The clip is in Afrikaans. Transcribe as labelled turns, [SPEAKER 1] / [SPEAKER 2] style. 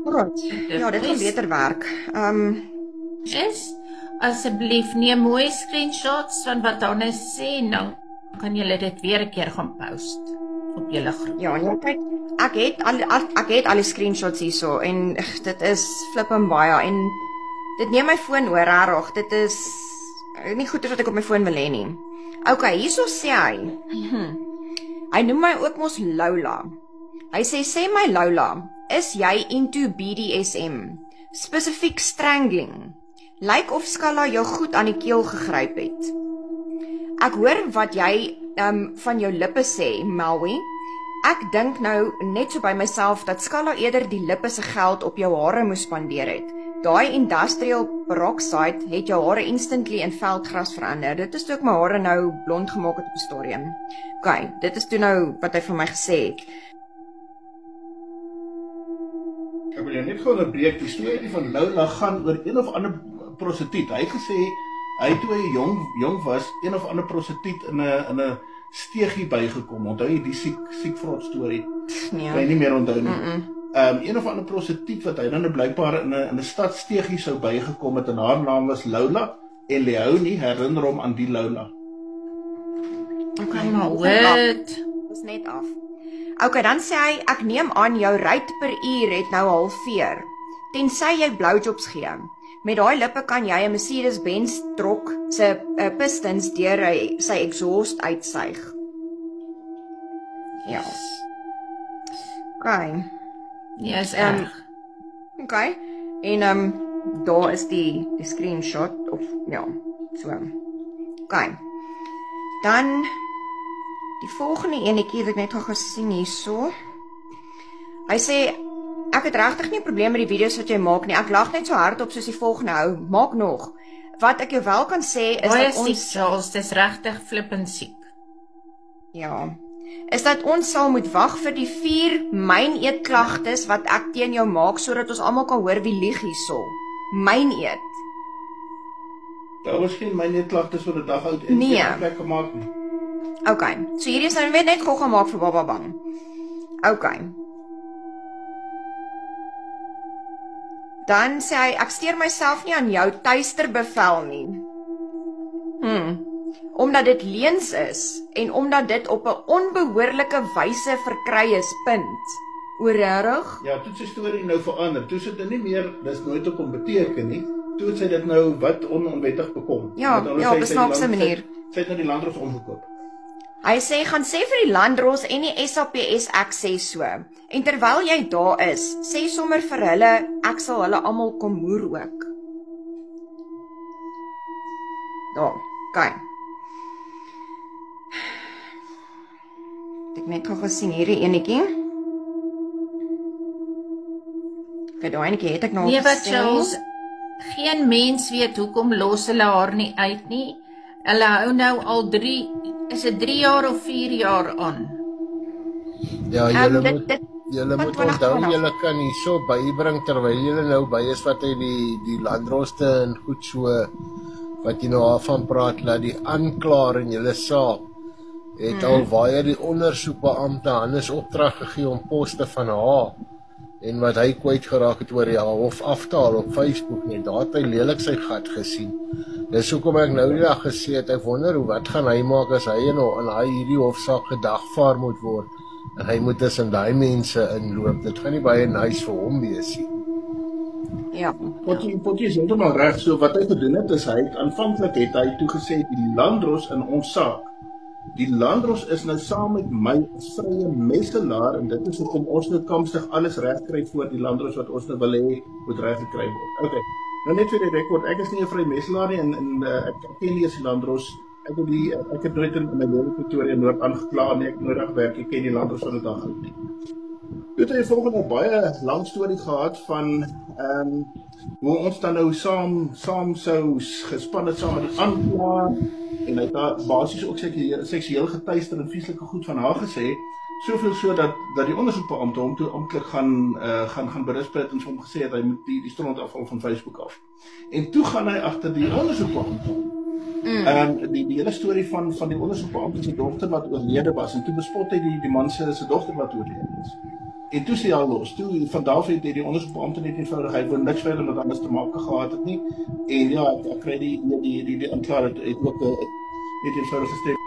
[SPEAKER 1] Right. Ja, dit kan beter werk.
[SPEAKER 2] Asseblief neem mooi screenshots van wat Anne sê en dan kan julle dit weer 'n keer gaan post op julle groep.
[SPEAKER 1] Ja, nee, kyk, ek het al die screenshots hierso en dit is flippin baie en dit neem my foon oor, rarig. Dit is nie goed wat ek op my foon wil hê nie. Okay, hierso sê hy. Hy noem my ook mos Lola. Hy sê my Lola, is jy into BDSM? Spesifiek strangling. Lyk of Skalla jou goed aan die keel gegryp het. Ek hoor wat jy van jou lippe sê, Maui. Ek dink nou net so by myself dat Skalla eerder die lippe se geld op jou hare moes spandeer het. Daai industrial peroxide het jou hare instantly in veldgras verander. Dit is toe ek my hare nou blond gemaak het op 'n stadium. Okay, dit is toe nou wat hy vir my gesê het.
[SPEAKER 3] Ek wil jou net gou onderbreek. Die storie van Lola gaan oor een of ander prostituut. Hy het gesê hy toe hy jong was, een of ander prostituut in 'n steegie bygekom. Onthou jy die siek vrot storie?
[SPEAKER 1] Ja.
[SPEAKER 3] Kan jy nie meer onthou nie. Een of ander prostituut wat hy dan blykbaar in 'n stadsteegie sou bygekom het en haar naam was Lola en Leonie herinner hom aan die Lola.
[SPEAKER 1] Okay,
[SPEAKER 2] maar wat?
[SPEAKER 1] Dis net af. Okay, dan sê hy ek neem aan jou rate per uur het nou halveer. Tensy jy blowjobs gee. Met daai lippe kan jy 'n Mercedes-Benz trok se pistons deur sy exhaust uitsuig. Ja. Okay.
[SPEAKER 2] Ja, is erg.
[SPEAKER 1] Okay. En daar is die screenshot of ja, so. Okay. Dan die volgende enetjie wat ek net gou gesien hierso. Hy sê ek het regtig nie 'n probleem met die video's wat jy maak nie. Ek lag net so hardop soos die volgende hou. Maak nog. Wat ek jou wel kan sê is dat ons
[SPEAKER 2] Charles, dis regtig flippend siek.
[SPEAKER 1] Ja. Is dat ons sal moet wag vir die 4 myn eetklagtes wat ek teen jou maak sodat ons almal kan hoor wie lieg hierso. Myn eet.
[SPEAKER 3] Daar was geen myn eetklagtes vir 'n dag oud en
[SPEAKER 1] nee.
[SPEAKER 3] Plek gemaak nie.
[SPEAKER 1] Okay. So hierdie is nou net gou gemaak vir Baba Bang. Okay. Dan sê hy, ek steur myself nie aan jou tuisterbevel nie. Omdat dit leuns is en omdat dit op 'n onbehoorlike wyse verkry is, punt. O, regtig?
[SPEAKER 3] Ja, toe sy storie nou verander. Toe sit dit nie meer, dis nooit op hom beteken nie. Toe het sy dit nou wat onwettig bekom.
[SPEAKER 1] Ja, op 'n snaakse manier.
[SPEAKER 3] Sy het nou die landros omgekoop.
[SPEAKER 1] Hy sê, gaan sê vir die landros en die SAPS ek sê so. En terwyl jy daar is, sê sommer vir hulle, ek sal hulle almal kom moer ook. Daar, kyk. Ek net gou gesien hierdie enetjie. Kyk, daai enetjie het ek nog
[SPEAKER 2] nee, wat Charles, geen mens weet hoekom los hulle haar nie uit nie. Hulle hou nou al 3 jaar of 4 jaar aan.
[SPEAKER 4] Ja, julle moet onthou, julle kan hierso bybring terwyl julle nou by is wat hy die landroste en goed so wat jy nou daarvan praat, laat die aanklaer in julle saak het al baie die ondersoekbeampte Hannes opdrag gegee om poste van haar en wat hy kwyt geraak het oor die hof af te haal op Facebook net. Daar het hy lelik sy gat gesien. Dis hoekom ek nou die dag gesê het, ek wonder wat gaan hy maak as hy nou in hy hierdie hofsaak gedagvaar moet word en hy moet tussen daai mense inloop. Dit gaan nie baie nice vir hom wees nie.
[SPEAKER 1] Ja.
[SPEAKER 3] Potjie is heeltemal reg. So wat hy gedoen het is aanvanklik het hy toe gesê die landros in ons saak. Die landros is nou saam met my vrye messelaar en dit is hoekom ons nou kamstig alles reg kry voor die landros wat ons nou wil hê moet reg gekry word. Okay. Nou net vir die rekord, ek is nie 'n vrye messelaar nie en ek ken nie eens die landros. Ek het nooit in my lewe Pretoria Noord aangekla nie. Ek nodig werk, ek ken die landros van die dag uit nie. Dit het volgende baie lang storie gehad van hoe ons dan nou saam sou gespan het saam met die aanklaer en hy het daar basies ook seksueel getuister en vieslike goed van haar gesê, soveel so dat die ondersoekbeampte hom toe amptelik gaan berisp het en hom gesê het hy moet die stront afval van Facebook af. En toe gaan hy agter die ondersoekbeampte. Die hele storie van die ondersoekbeampte se dogter wat oorlede was en toe bespot hy die man se dogter wat oorlede is. En toe sê hy al los. Toe van daar af het die ondersoekbeampte net eenvoudig hy wou niks verder met anders te maak gehad het nie. En ja, ek kry die aanklaer het ook net eenvoudig gestem